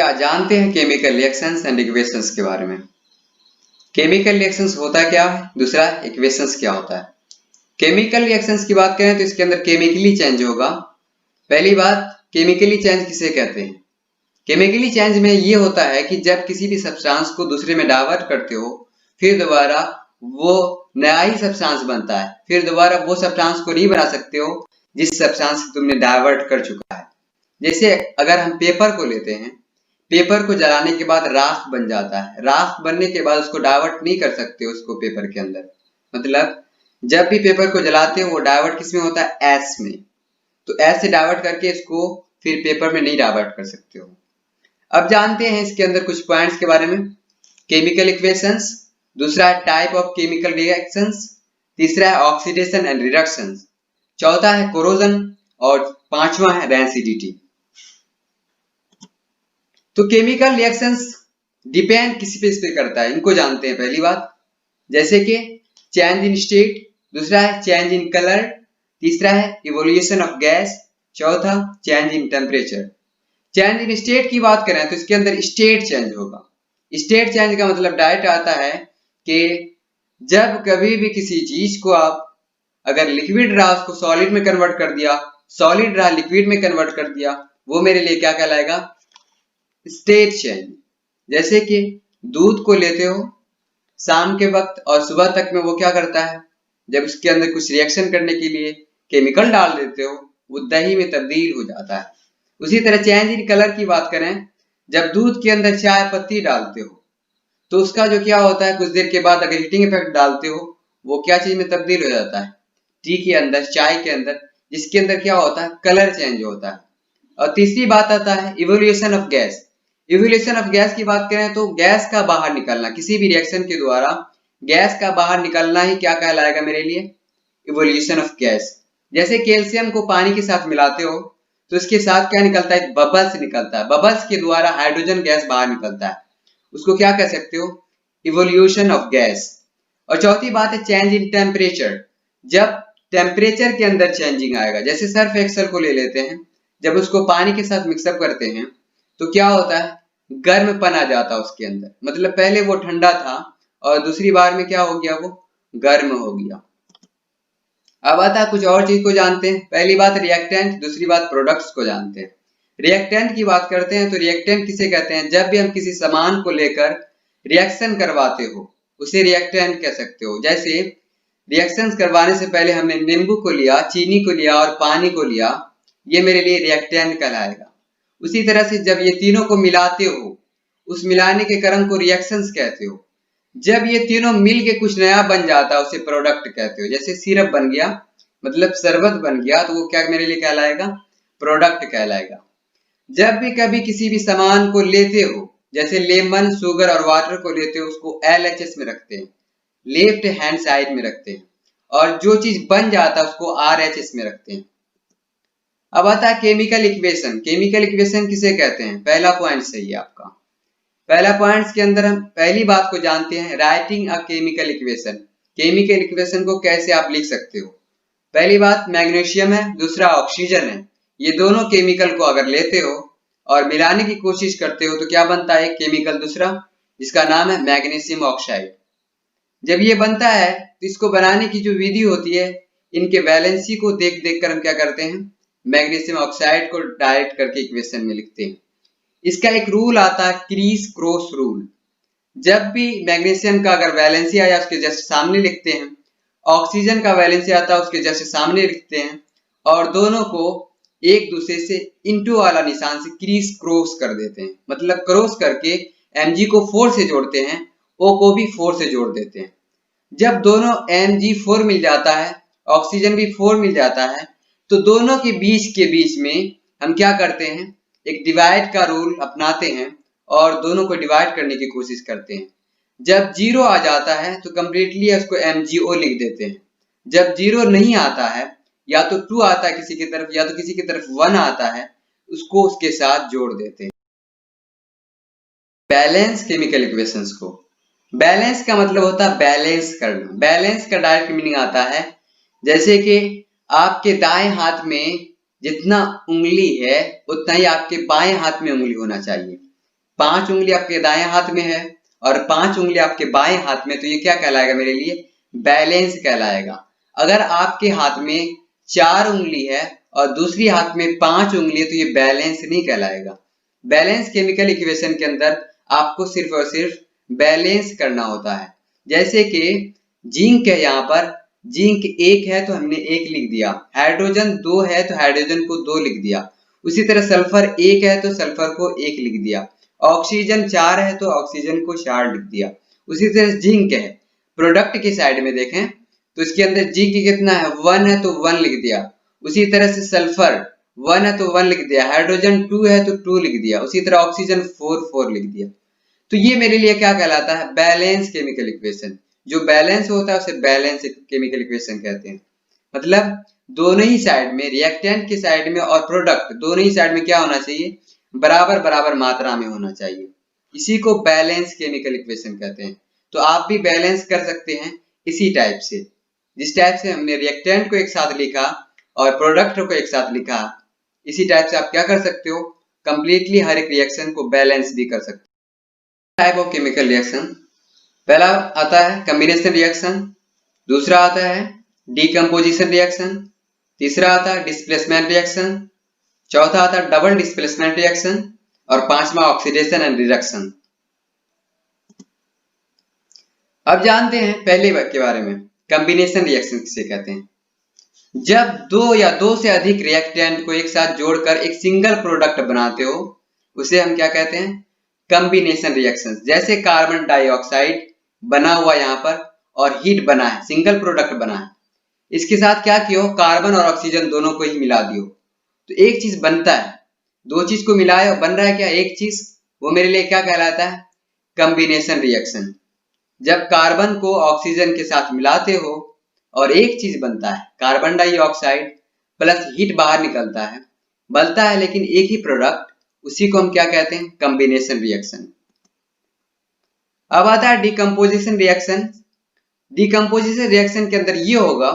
चलिए आज जानते हैं केमिकल रिएक्शंस एंड इक्वेशंस के बारे में। केमिकल रिएक्शंस होता क्या है, दूसरा इक्वेशंस क्या होता है। केमिकल रिएक्शंस की बात करें तो इसके अंदर केमिकली चेंज होगा। पहली बात, केमिकली चेंज किसे कहते हैं। केमिकली चेंज में ये होता है कि जब किसी भी सब्सटेंस को दूसरे में डाइवर्ट करते हो, फिर दोबारा वो नया ही सब्सटेंस बनता है, फिर दोबारा वो सब्सटेंस को नहीं बना सकते हो जिस सब्सटेंस को तुमने डाइवर्ट कर चुका है। जैसे अगर हम पेपर को लेते हैं, पेपर को जलाने के बाद राख बन जाता है, राख बनने के बाद उसको डाइवर्ट नहीं कर सकते उसको पेपर के अंदर। मतलब जब भी पेपर को जलाते हो वो डाइवर्ट किस में होता है, एस में। तो एस से डाइवर्ट करके इसको फिर पेपर में नहीं डाइवर्ट कर सकते हो। अब जानते हैं इसके अंदर कुछ पॉइंट्स के बारे में। केमिकल इक्वेशंस, दूसरा है टाइप ऑफ केमिकल रिएक्शंस, तीसरा है ऑक्सीडेशन एंड रिडक्शन, चौथा है कोरोजन और पांचवा है रेसिडिटी। तो केमिकल रिएक्शंस डिपेंड किसी पे करता है, इनको जानते हैं। पहली बात जैसे कि चेंज इन स्टेट, दूसरा है चेंज इन कलर, तीसरा है इवोल्यूशन ऑफ गैस, चौथा change in temperature. Change in state की बात करें तो इसके अंदर स्टेट चेंज होगा। स्टेट चेंज का मतलब डायरेक्ट आता है कि जब कभी भी किसी चीज को आप अगर लिक्विड रहा उसको सॉलिड में कन्वर्ट कर दिया, सॉलिड रहा लिक्विड में कन्वर्ट कर दिया, वो मेरे लिए क्या कहलाएगा, स्टेट चेंज। जैसे कि दूध को लेते हो शाम के वक्त और सुबह तक में वो क्या करता है, जब उसके अंदर कुछ रिएक्शन करने के लिए केमिकल डाल देते हो वो दही में तब्दील हो जाता है। उसी तरह चेंज इन कलर की बात करें, जब दूध के अंदर चाय पत्ती डालते हो तो उसका जो क्या होता है, कुछ देर के बाद अगर हीटिंग इफेक्ट डालते हो वो क्या चीज में तब्दील हो जाता है, टी के अंदर, चाय के अंदर, जिसके अंदर क्या होता है, कलर चेंज होता है। और तीसरी बात आता है evolution of gas. Evolution of gas की बात करें तो गैस का बाहर निकलना, किसी भी रिएक्शन के द्वारा गैस का बाहर निकलना ही क्या कहलाएगा मेरे लिए, इवोल्यूशन ऑफ गैस। जैसे कैल्शियम को पानी के साथ मिलाते हो तो इसके साथ क्या निकलता है, बबल्स निकलता है, बबल्स के द्वारा हाइड्रोजन गैस बाहर निकलता है, उसको क्या कह सकते हो, इवोल्यूशन ऑफ गैस। और चौथी बात है चेंज इन टेम्परेचर। जब टेम्परेचर के अंदर चेंजिंग आएगा, जैसे सर्फ एक्सेल को ले लेते हैं, जब उसको पानी के साथ मिक्सअप करते हैं तो क्या होता है, गर्मपन आ जाता है उसके अंदर। मतलब पहले वो ठंडा था और दूसरी बार में क्या हो गया, वो गर्म हो गया। अब आता है कुछ और चीज को जानते हैं। पहली बात रिएक्टेंट, दूसरी बात प्रोडक्ट्स को जानते हैं। रिएक्टेंट की बात करते हैं तो रिएक्टेंट किसे कहते हैं, जब भी हम किसी सामान को लेकर रिएक्शन करवाते हो उसे रिएक्टेंट कह सकते हो। जैसे रिएक्शन करवाने से पहले हमने नींबू को लिया, चीनी को लिया और पानी को लिया, ये मेरे लिए रिएक्टेंट कहलाएगा। उसी तरह से जब ये तीनों को मिलाते हो उस मिलाने के क्रम को रिएक्शंस कहते हो। जब ये तीनों मिल के कुछ नया बन जाता है उसे प्रोडक्ट कहते हो। जैसे सिरप बन गया, मतलब शरबत बन गया, तो वो क्या मेरे लिए कहलाएगा, प्रोडक्ट कहलाएगा। जब भी कभी किसी भी सामान को लेते हो, जैसे लेमन, शुगर और वाटर को लेते हो, उसको LHS में रखते हैं, लेफ्ट हैंड साइड में रखते हैं, और जो चीज बन जाता है उसको RHS में रखते हैं। अब आता है केमिकल इक्वेशन। केमिकल इक्वेशन किसे कहते हैं, पहला पॉइंट सही है आपका। पहला पॉइंट के अंदर हम पहली बात को जानते हैं, writing a chemical equation. Chemical equation को कैसे आप लिख सकते हो। पहली बात मैग्नीशियम है, दूसरा ऑक्सीजन है। ये दोनों केमिकल को अगर लेते हो और मिलाने की कोशिश करते हो तो क्या बनता है, एक केमिकल दूसरा, जिसका नाम है मैग्नीशियम ऑक्साइड। जब ये बनता है तो इसको बनाने की जो विधि होती है, इनके वैलेंसी को देख देख कर हम क्या करते हैं, मैग्नीशियम ऑक्साइड को डायरेक्ट करके इक्वेशन में लिखते हैं। इसका एक रूल आता है, क्रीज क्रॉस रूल। जब भी मैग्नीशियम का अगर वैलेंसी आया उसके जस्ट सामने लिखते हैं, ऑक्सीजन का वैलेंसी आता है उसके जस्ट सामने लिखते हैं, और दोनों को एक दूसरे से इंटू वाला निशान से क्रीज क्रॉस कर देते हैं। मतलब क्रॉस करके Mg को 4 से जोड़ते हैं, O को भी 4 से जोड़ देते हैं। जब दोनों Mg4 मिल जाता है, ऑक्सीजन भी 4 मिल जाता है, तो दोनों के बीच में हम क्या करते हैं, एक डिवाइड का रूल अपनाते हैं और दोनों को डिवाइड करने की कोशिश करते हैं। जब 0 आ जाता है तो कंप्लीटली उसको MgO लिख देते हैं। जब 0 नहीं आता है, या तो 2 आता है किसी की तरफ या तो किसी की तरफ 1 आता है, उसको उसके साथ जोड़ देते हैं। बैलेंस केमिकल इक्वेशंस को, बैलेंस का मतलब होता है बैलेंस करना। बैलेंस का डायरेक्ट मीनिंग आता है, जैसे कि आपके दाएं हाथ में जितना उंगली है उतना ही आपके बाएं हाथ में उंगली होना चाहिए। 5 उंगली आपके दाएं हाथ में है और 5 उंगली आपके बाएं हाथ में, तो ये क्या कहलाएगा मेरे लिए? बैलेंस कहलाएगा। अगर आपके हाथ में 4 उंगली है और दूसरी हाथ में 5 उंगली है तो ये बैलेंस नहीं कहलाएगा। बैलेंस केमिकल इक्वेशन के अंदर आपको सिर्फ और सिर्फ बैलेंस करना होता है। जैसे कि जिंक है, यहाँ पर जिंक 1 है तो हमने 1 लिख दिया, हाइड्रोजन 2 है तो हाइड्रोजन को 2 लिख दिया, उसी तरह सल्फर 1 है तो सल्फर को 1 लिख दिया, ऑक्सीजन 4 है तो ऑक्सीजन को 4 लिख दिया। उसी तरह जिंक है, प्रोडक्ट की साइड में देखें तो इसके अंदर जिंक कितना है? 1 है तो 1 लिख दिया। उसी तरह से सल्फर 1 है तो 1 लिख दिया, हाइड्रोजन 2 है तो 2 लिख दिया, उसी तरह ऑक्सीजन 4 लिख दिया। तो ये मेरे लिए क्या कहलाता है? Balance chemical equation. जो बैलेंस होता है उसे बैलेंस केमिकल इक्वेशन कहते हैं। मतलब दोनों ही साइड में, रिएक्टेंट की साइड में और प्रोडक्ट दोनों ही साइड में क्या होना चाहिए? बराबर बराबर मात्रा में होना चाहिए। इसी को बैलेंस केमिकल इक्वेशन कहते हैं। तो आप भी बैलेंस कर सकते हैं इसी टाइप से, जिस टाइप से हमने रिएक्टेंट को एक साथ लिखा और प्रोडक्ट को एक साथ लिखा, इसी टाइप से आप क्या कर सकते हो? कंप्लीटली हर एक रिएक्शन को बैलेंस भी कर सकते हो। टाइप ऑफ केमिकल रिएक्शन, पहला आता है कॉम्बिनेशन रिएक्शन, दूसरा आता है डीकम्पोजिशन रिएक्शन, तीसरा आता है डिस्प्लेसमेंट रिएक्शन, चौथा आता है डबल डिस्प्लेसमेंट रिएक्शन और पांचवा ऑक्सीडेशन एंड रिडक्शन। अब जानते हैं पहले के बारे में, कॉम्बिनेशन रिएक्शन किसे कहते हैं? जब दो या दो से अधिक रिएक्टेंट को एक साथ जोड़कर एक सिंगल प्रोडक्ट बनाते हो उसे हम क्या कहते हैं? Combination reaction. जैसे कार्बन डाइऑक्साइड बना हुआ यहाँ पर और हीट बना है, सिंगल प्रोडक्ट बना है, इसके साथ क्या किया हो? कार्बन और ऑक्सीजन दोनों को ही मिला दियो तो एक चीज बनता है। दो चीज को मिलाए और बन रहा है क्या? एक चीज। वो मेरे लिए क्या कहलाता है? Combination reaction. जब कार्बन को ऑक्सीजन के साथ मिलाते हो और एक चीज बनता है, कार्बन डाइऑक्साइड प्लस हीट बाहर निकलता है, बनता है लेकिन एक ही प्रोडक्ट, उसी को हम क्या कहते हैं? Combination reaction. अब आता है डिकम्पोजिशन रिएक्शन। डिकम्पोजिशन रिएक्शन के अंदर ये होगा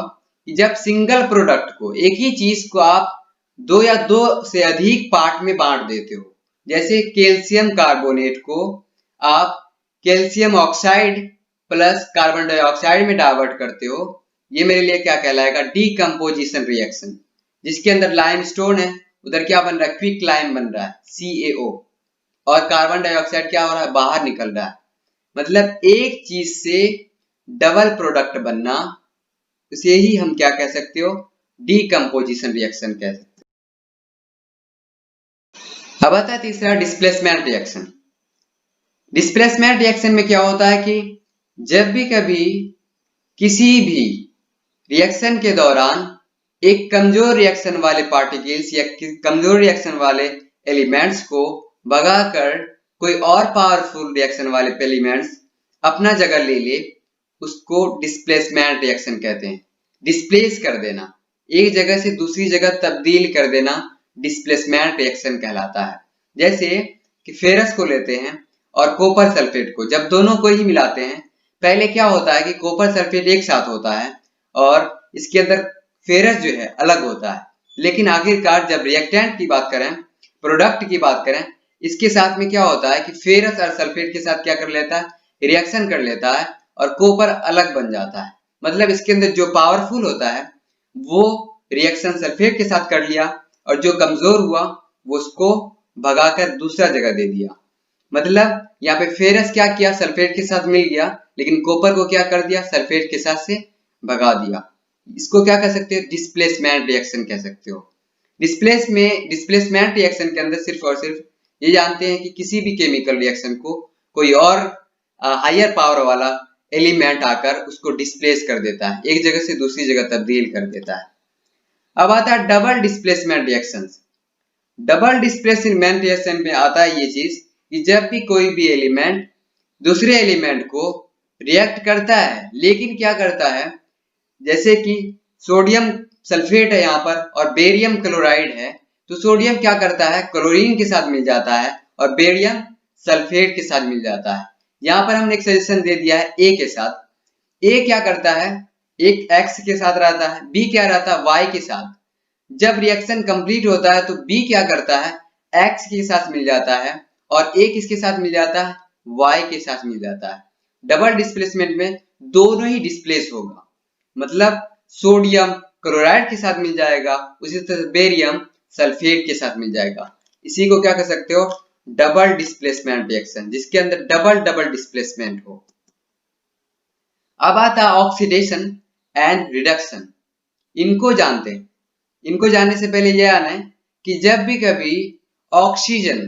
कि जब सिंगल प्रोडक्ट को, एक ही चीज को आप दो या दो से अधिक पार्ट में बांट देते हो। जैसे कैल्शियम कार्बोनेट को आप calcium oxide plus carbon dioxide में डाइवर्ट करते हो, ये मेरे लिए क्या कहलाएगा? Decomposition reaction. जिसके अंदर लाइमस्टोन है उधर क्या बन रहा है? क्विक लाइम बन रहा है, CaO, और कार्बन डाइऑक्साइड क्या हो रहा है? बाहर निकल रहा है। मतलब एक चीज से डबल प्रोडक्ट बनना, उसे ही हम क्या कह सकते हो? डीकम्पोजिशन रिएक्शन कह सकते हो। अब आता है तीसरा डिस्प्लेसमेंट रिएक्शन। डिस्प्लेसमेंट रिएक्शन में क्या होता है कि जब भी कभी किसी भी रिएक्शन के दौरान एक कमजोर रिएक्शन वाले पार्टिकल्स या कमजोर रिएक्शन वाले एलिमेंट्स को भगाकर कोई और पावरफुल रिएक्शन वाले एलिमेंट्स अपना जगह ले ले, उसको डिस्प्लेसमेंट रिएक्शन कहते हैं। डिस्प्लेस कर देना, एक जगह से दूसरी जगह तब्दील कर देना, डिस्प्लेसमेंट रिएक्शन कहलाता है। जैसे कि फेरस को लेते हैं और कॉपर सल्फेट को, जब दोनों को ही मिलाते हैं, पहले क्या होता है कि कॉपर सल्फेट एक साथ होता है और इसके अंदर फेरस जो है अलग होता है, लेकिन आखिरकार जब रिएक्टेंट की बात करें, प्रोडक्ट की बात करें, इसके साथ में क्या होता है कि फेरस और सल्फेट के साथ क्या कर लेता है? रिएक्शन कर लेता है और कॉपर अलग बन जाता है। मतलब इसके अंदर जो पावरफुल होता है वो रिएक्शन सल्फेट के साथ कर लिया और जो कमजोर हुआ वो उसको भगाकर दूसरा जगह दे दिया। मतलब यहाँ पे फेरस क्या किया? सल्फेट के साथ मिल गया, लेकिन कॉपर को क्या कर दिया? सल्फेट के साथ से भगा दिया। इसको क्या कह सकते हो? डिस्प्लेसमेंट रिएक्शन कह सकते हो। डिस्प्लेसमेंट रिएक्शन के अंदर सिर्फ और सिर्फ ये जानते हैं कि किसी भी केमिकल रिएक्शन को कोई और हायर पावर वाला एलिमेंट आकर उसको डिस्प्लेस कर देता है, एक जगह से दूसरी जगह तब्दील कर देता है। अब आता है double displacement reaction. Double displacement reaction में आता है ये चीज कि जब भी कोई भी एलिमेंट दूसरे एलिमेंट को रिएक्ट करता है, लेकिन क्या करता है, जैसे कि सोडियम सल्फेट है यहाँ पर और बेरियम क्लोराइड है, तो सोडियम क्या करता है? क्लोरीन के साथ मिल जाता है और बेरियम सल्फेट के साथ मिल जाता है। यहाँ पर हमने एक सजेशन दे दिया है ए के साथ। ए क्या करता है? एक एक्स के साथ रहता है, बी क्या रहता है? वाई के साथ। जब रिएक्शन कंप्लीट होता है तो बी क्या करता है? एक्स के साथ मिल जाता है और एक इसके साथ मिल जाता है y के साथ मिल जाता है। डबल डिस्प्लेसमेंट में दोनों ही डिस्प्लेस होगा, मतलब सोडियम क्लोराइड के साथ मिल जाएगा, उसी तरह बेरियम सल्फेट के साथ मिल जाएगा। इसी को क्या कर सकते हो, डबल डिस्प्लेसमेंट रिएक्शन, जिसके अंदर डबल डबल डिस्प्लेसमेंट हो। अब आता है ऑक्सीडेशन एंड रिडक्शन। इनको जानते हैं। इनको जानने से पहले यह आना है कि जब भी कभी ऑक्सीजन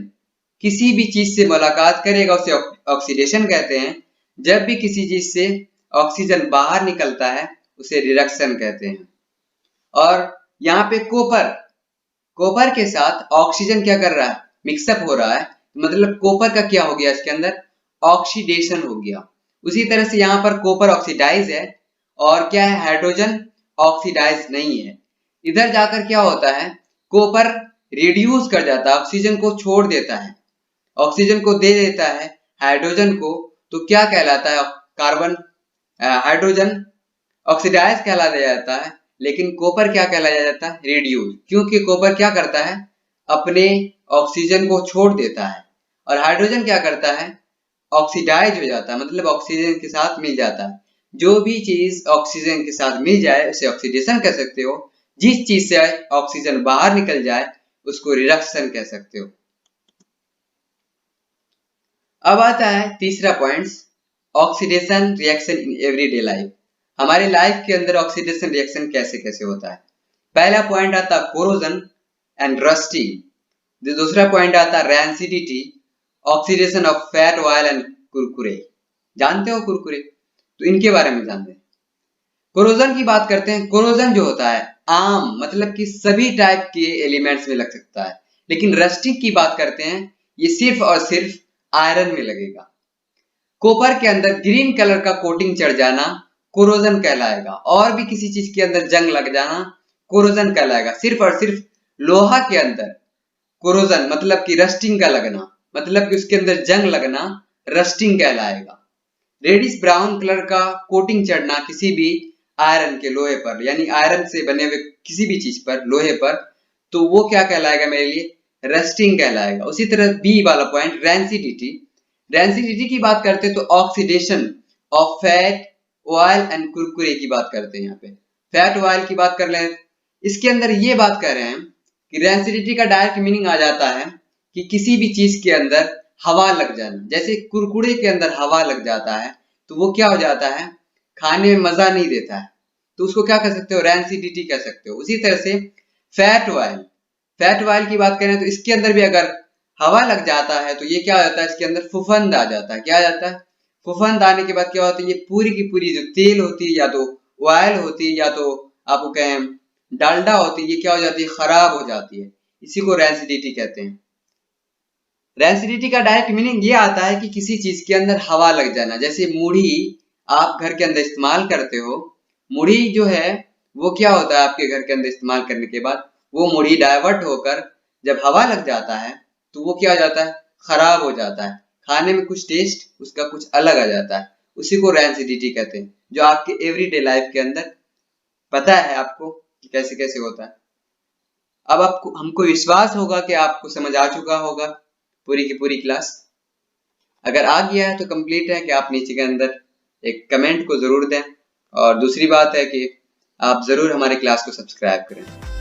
किसी भी चीज से मुलाकात करेगा उसे ऑक्सीडेशन कहते हैं। जब भी किसी चीज से ऑक्सीजन बाहर निकलता है उसे रिडक्शन कहते हैं। और यहाँ पे कोपर के साथ ऑक्सीजन क्या कर रहा है, मिक्सअप हो रहा है, मतलब कोपर का क्या हो गया, इसके अंदर ऑक्सीडेशन हो गया। उसी तरह से यहाँ पर कोपर ऑक्सीडाइज है और क्या है, हाइड्रोजन ऑक्सीडाइज नहीं है। इधर जाकर क्या होता है, कोपर रिड्यूस कर जाता है, ऑक्सीजन को छोड़ देता है, ऑक्सीजन को दे देता है हाइड्रोजन को, तो क्या कहलाता है, कार्बन हाइड्रोजन ऑक्सीडाइज कहला जाता है। लेकिन कोपर क्या कहलाया जाता है, रिड्यूस, क्योंकि कोपर क्या करता है, अपने ऑक्सीजन को छोड़ देता है। और हाइड्रोजन क्या करता है, ऑक्सीडाइज हो जाता है, मतलब ऑक्सीजन के साथ मिल जाता है। जो भी चीज ऑक्सीजन के साथ मिल जाए उसे ऑक्सीडेशन कह सकते हो। जिस चीज से ऑक्सीजन बाहर निकल जाए उसको रिडक्शन कह सकते हो। अब आता है तीसरा point, oxidation reaction in everyday life. हमारे लाइफ के अंदर ऑक्सीडेशन रिएक्शन कैसे कैसे होता है। पहला पॉइंट आता है कोरोजन एंड रस्टिंग। दूसरा पॉइंट आता है rancidity, oxidation of fat, oil and Kurkure. जानते हो कुरकुरे, तो इनके बारे में जानते हैं। कोरोजन की बात करते हैं। कोरोजन जो होता है आम, मतलब कि सभी टाइप के एलिमेंट्स में लग सकता है। लेकिन रस्टिंग की बात करते हैं, ये सिर्फ और सिर्फ आयरन में लगेगा। कॉपर के अंदर ग्रीन कलर का कोटिंग चढ़ जाना कोरोजन कहलाएगा, और भी किसी चीज के अंदर जंग लग जाना कोरोजन कहलाएगा। सिर्फ और सिर्फ लोहा के अंदर कोरोजन मतलब कि रस्टिंग का लगना, मतलब कि उसके अंदर जंग लगना रस्टिंग कहलाएगा। रेडिश ब्राउन कलर का कोटिंग चढ़ना किसी भी आयरन के, लोहे पर, यानी आयरन से बने हुए किसी भी चीज पर, लोहे पर, तो वो क्या कहलाएगा मेरे लिए, रस्टिंग कहलाएगा। उसी तरह बी वाला पॉइंट रैंसिडिटी। रैंसिडिटी की बात करते हैं तो oxidation of fat, oil and Kurkure की बात करते हैं। यहाँ पे फैट ऑयल की बात कर लें, इसके अंदर ये बात कर रहे हैं कि रैंसिडिटी का डायरेक्ट मीनिंग आ जाता है कि किसी भी चीज के अंदर हवा लग जाना। जैसे कुरकुरे के अंदर हवा लग जाता है तो वो क्या हो जाता है, खाने में मजा नहीं देता है, तो उसको क्या कर सकते हो, रैंसिडिटी कह सकते हो। उसी तरह से फैट ऑयल, फैट ऑयल की बात करें तो इसके अंदर भी अगर हवा लग जाता है तो ये क्या हो जाता है, इसके अंदर फुफंद आ जाता है। क्या आ जाता है, फुफंद आने के बाद क्या होता है, ये पूरी की पूरी जो तेल होती है, या तो ऑयल होती है, या तो आपको कहें डालडा होती है, ये क्या हो जाती है, खराब हो जाती है। इसी को रैंसिडिटी कहते हैं। रैंसिडिटी का डायरेक्ट मीनिंग ये आता है कि किसी चीज के अंदर हवा लग जाना। जैसे मुढ़ी आप घर के अंदर इस्तेमाल करते हो, मुढ़ी जो है वो क्या होता है, आपके घर के अंदर इस्तेमाल करने के बाद वो मुढ़ी डाइवर्ट होकर जब हवा लग जाता है तो वो क्या हो जाता है, खराब हो जाता है, खाने में कुछ टेस्ट उसका कुछ अलग आ जाता है। उसी को रैंसिडिटी कहते हैं, जो आपके एवरीडे लाइफ के अंदर पता है आपको कि कैसे कैसे होता है। अब आपको, हमको विश्वास होगा कि आपको समझ आ चुका होगा पूरी की पूरी क्लास। अगर आ गया है तो कंप्लीट है कि आप नीचे के अंदर एक कमेंट को जरूर दें, और दूसरी बात है कि आप जरूर हमारे क्लास को सब्सक्राइब करें।